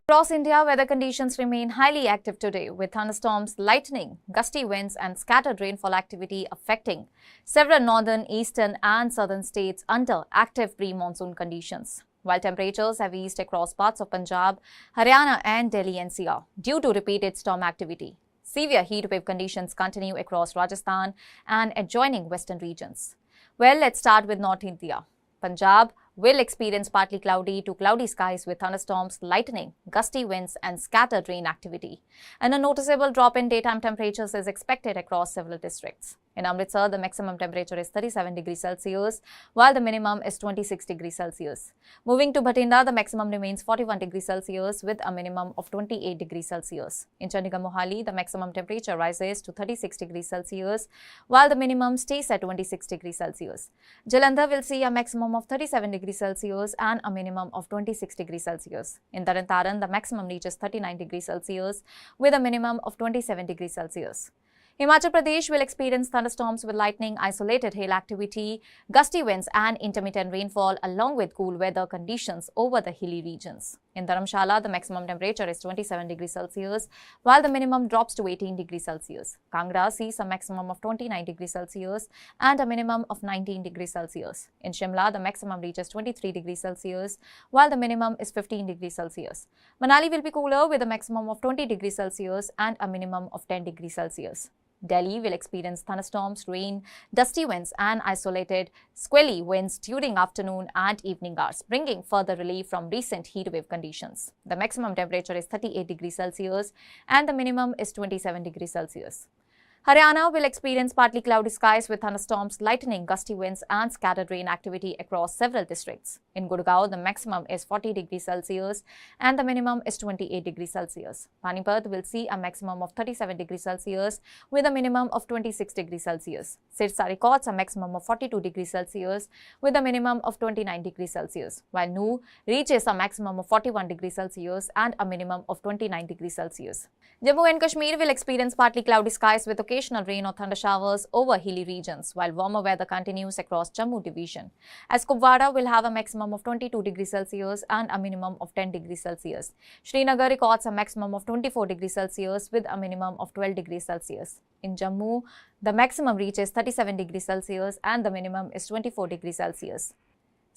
Across India, weather conditions remain highly active today, with thunderstorms, lightning, gusty winds and scattered rainfall activity affecting several northern, eastern and southern states under active pre-monsoon conditions. While temperatures have eased across parts of Punjab, Haryana and Delhi NCR due to repeated storm activity, severe heatwave conditions continue across Rajasthan and adjoining western regions. Well, let's start with North India. Punjab will experience partly cloudy to cloudy skies with thunderstorms, lightning, gusty winds and scattered rain activity. And a noticeable drop in daytime temperatures is expected across several districts. In Amritsar, the maximum temperature is 37 degrees Celsius, while the minimum is 26 degrees Celsius. Moving to Bathinda, the maximum remains 41 degrees Celsius with a minimum of 28 degrees Celsius. In Chandigarh Mohali, the maximum temperature rises to 36 degrees Celsius, while the minimum stays at 26 degrees Celsius. Jalandhar will see a maximum of 37 degrees Celsius and a minimum of 26 degrees Celsius. In Taran, the maximum reaches 39 degrees Celsius with a minimum of 27 degrees Celsius. Himachal Pradesh will experience thunderstorms with lightning, isolated hail activity, gusty winds and intermittent rainfall along with cool weather conditions over the hilly regions. In Dharamshala, the maximum temperature is 27 degrees Celsius, while the minimum drops to 18 degrees Celsius. Kangra sees a maximum of 29 degrees Celsius and a minimum of 19 degrees Celsius. In Shimla, the maximum reaches 23 degrees Celsius, while the minimum is 15 degrees Celsius. Manali will be cooler with a maximum of 20 degrees Celsius and a minimum of 10 degrees Celsius. Delhi will experience thunderstorms, rain, dusty winds and isolated squally winds during afternoon and evening hours, bringing further relief from recent heatwave conditions. The maximum temperature is 38 degrees Celsius and the minimum is 27 degrees Celsius. Haryana will experience partly cloudy skies with thunderstorms, lightning, gusty winds and scattered rain activity across several districts. In Gurgaon, the maximum is 40 degrees Celsius and the minimum is 28 degrees Celsius. Panipat will see a maximum of 37 degrees Celsius with a minimum of 26 degrees Celsius. Sirsa records a maximum of 42 degrees Celsius with a minimum of 29 degrees Celsius, while Nuh reaches a maximum of 41 degrees Celsius and a minimum of 29 degrees Celsius. Jammu and Kashmir will experience partly cloudy skies with occasional rain or thunder showers over hilly regions, while warmer weather continues across Jammu division. As Kupwara will have a maximum of 22 degrees Celsius and a minimum of 10 degrees Celsius. Srinagar records a maximum of 24 degrees Celsius with a minimum of 12 degrees Celsius. In Jammu, the maximum reaches 37 degrees Celsius and the minimum is 24 degrees Celsius.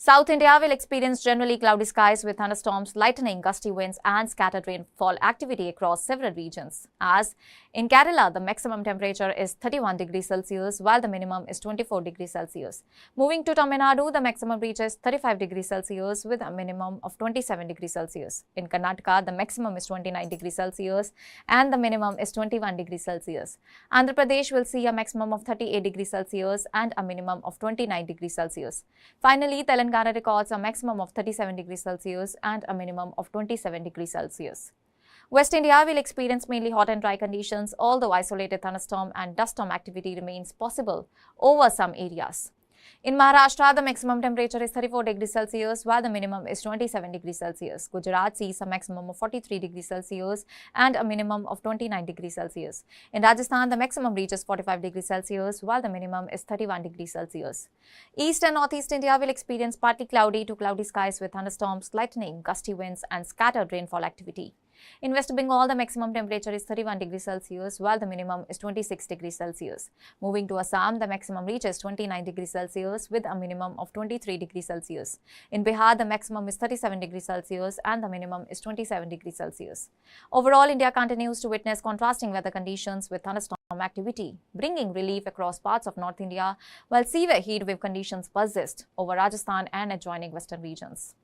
South India will experience generally cloudy skies with thunderstorms, lightning, gusty winds and scattered rainfall activity across several regions. As in Kerala, the maximum temperature is 31 degrees Celsius while the minimum is 24 degrees Celsius. Moving to Tamil Nadu, the maximum reaches 35 degrees Celsius with a minimum of 27 degrees Celsius. In Karnataka, the maximum is 29 degrees Celsius and the minimum is 21 degrees Celsius. Andhra Pradesh will see a maximum of 38 degrees Celsius and a minimum of 29 degrees Celsius. Finally, Telangana records a maximum of 37 degrees Celsius and a minimum of 27 degrees Celsius. West India will experience mainly hot and dry conditions, although isolated thunderstorm and dust storm activity remains possible over some areas. In Maharashtra, the maximum temperature is 34 degrees Celsius while the minimum is 27 degrees Celsius. Gujarat sees a maximum of 43 degrees Celsius and a minimum of 29 degrees Celsius. In Rajasthan, the maximum reaches 45 degrees Celsius while the minimum is 31 degrees Celsius. East and Northeast India will experience partly cloudy to cloudy skies with thunderstorms, lightning, gusty winds and scattered rainfall activity. In West Bengal, the maximum temperature is 31 degrees Celsius while the minimum is 26 degrees Celsius. Moving to Assam, the maximum reaches 29 degrees Celsius with a minimum of 23 degrees Celsius. In Bihar, the maximum is 37 degrees Celsius and the minimum is 27 degrees Celsius. Overall, India continues to witness contrasting weather conditions with thunderstorm activity, bringing relief across parts of North India, while severe heat wave conditions persist over Rajasthan and adjoining western regions.